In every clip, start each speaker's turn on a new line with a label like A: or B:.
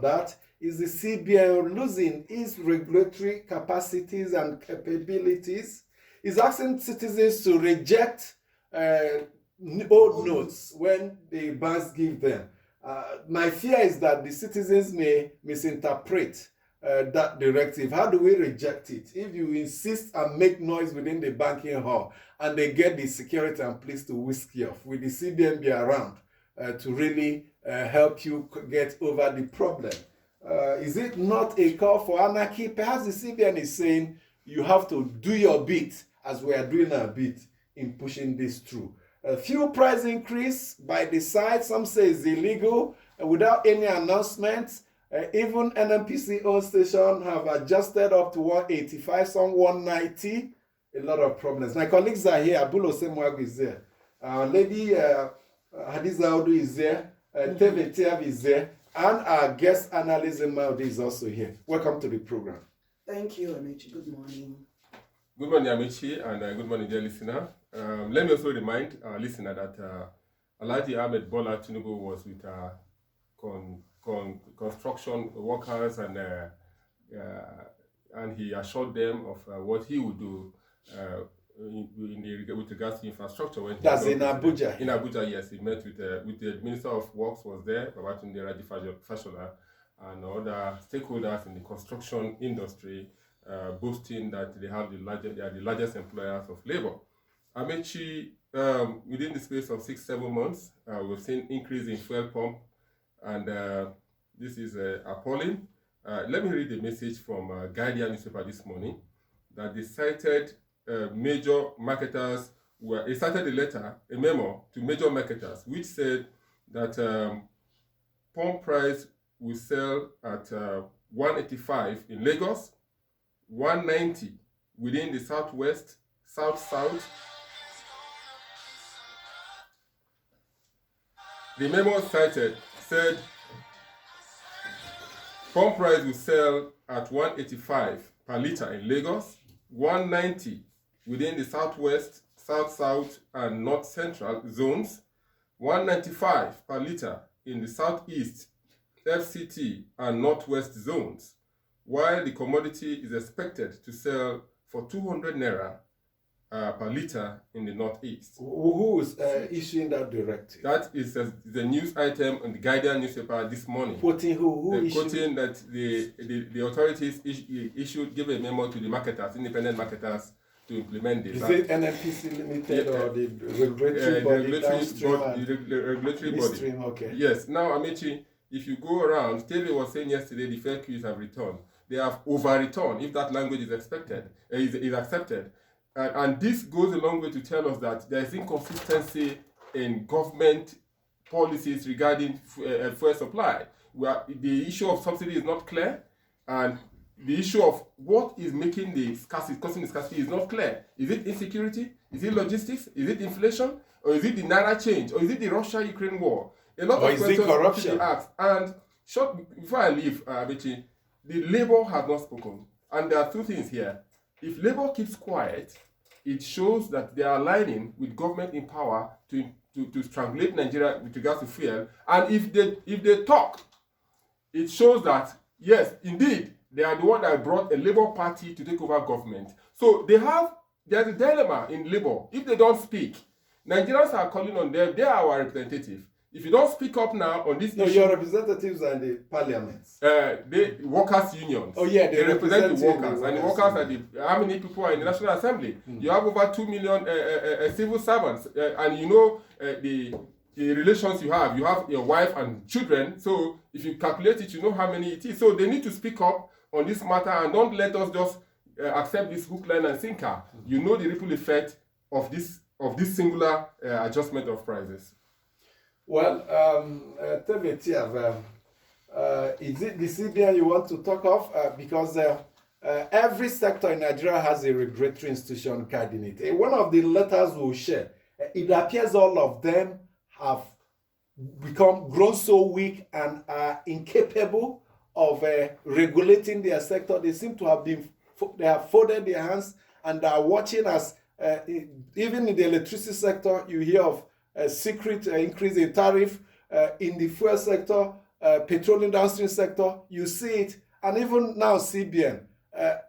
A: that is the CBN losing its regulatory capacities and capabilities. Is asking citizens to reject old notes when the banks give them. My fear is that the citizens may misinterpret that directive. How do we reject it? If you insist and make noise within the banking hall and they get the security and police to whisk you off, will the CBN be around to really help you get over the problem? Is it not a call for anarchy? Perhaps the CBN is saying you have to do your bit as we are doing our bit in pushing this through. Fuel price increase by the side, some say is illegal without any announcement. Even NNPC oil station have adjusted up to 185, some 190. A lot of problems. My colleagues are here. Abulo Semwagu is there. Lady Hadiza Audu is there. Teve Tiav is there. And our guest analyst Maudi is also here. Welcome to the program.
B: Thank you, Amici. Good morning.
C: Good morning, Amici, and good morning, dear listener. Let me also remind our listener that Alhaji Ahmed Bola Tinubu was with construction workers, and he assured them of what he would do with regards to infrastructure. When
A: that's in Abuja.
C: In Abuja, yes, he met with the Minister of Works was there, Babatunde Raji Fashola, and other stakeholders in the construction industry, boasting that they are the largest employers of labor. Amici, within the space of 6-7 months, we've seen increase in fuel pump, and this is appalling. Let me read the message from Guardian newspaper this morning that they cited major marketers. They cited a memo to major marketers, which said that pump price will sell at 185 in Lagos, 190 within the southwest, south-south. The memo said pump price will sell at 185 per litre in Lagos, 190 within the southwest, south-south and north-central zones, 195 per litre in the southeast, FCT and northwest zones, while the commodity is expected to sell for 200 naira per litre in the northeast.
A: Who is issuing that directive?
C: That is the news item on the Guardian newspaper this morning.
A: Quoting who?
C: Quoting that the authorities give a memo to the marketers, independent marketers, to implement this.
A: Is it NNPC Limited or the regulatory body?
C: The regulatory body.
A: Okay.
C: Yes. Now, Amici, if you go around, Tele was saying yesterday the fare queues have returned. They have over-returned if that language is accepted. And this goes a long way to tell us that there is inconsistency in government policies regarding fuel supply, where the issue of subsidy is not clear, and the issue of what is making the scarcity, causing the scarcity, is not clear. Is it insecurity? Is it logistics? Is it inflation? Or is it the naira change? Or is it the Russia-Ukraine war? A lot of questions to be asked. And before I leave, Amici, the Labour has not spoken. And there are two things here. If Labour keeps quiet, it shows that they are aligning with government in power to strangulate Nigeria with regards to fuel. And if they talk, it shows that, yes, indeed, they are the one that brought a Labour Party to take over government. So there's a dilemma in Labour. If they don't speak, Nigerians are calling on them. They are our representative. If you don't speak up now on this issue...
A: your representatives are in the parliaments.
C: The workers' unions.
A: Oh, yeah.
C: They represent the workers. And the workers are how many people are in the National Assembly? You have over 2 million civil servants. And you know the relations you have. You have your wife and children. So if you calculate it, you know how many it is. So they need to speak up on this matter and don't let us just accept this hook, line and sinker. You know the ripple effect of this singular adjustment of prices.
A: Well, Tevetiav, is it the CBN you want to talk of? Because every sector in Nigeria has a regulatory institution card in it. One of the letters we'll share, it appears all of them have grown so weak and are incapable of regulating their sector. They seem to have they have folded their hands and are watching as even in the electricity sector, you hear of a secret increase in tariff. In the fuel sector, petroleum downstream sector, you see it, and even now CBN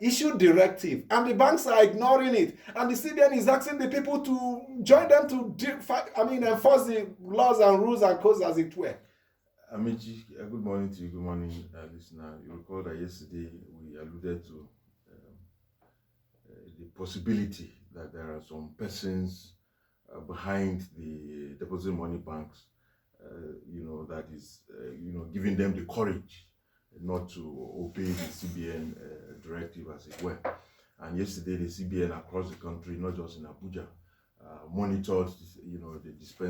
A: issued directive, and the banks are ignoring it, and the CBN is asking the people to join them to enforce the laws and rules and codes as it were.
D: Amici, good morning to you. Good morning, listener. You recall that yesterday we alluded to the possibility that there are some persons behind the deposit money banks, that is, giving them the courage not to obey the CBN directive, as it were. And yesterday, the CBN across the country, not just in Abuja, monitored, the dispensation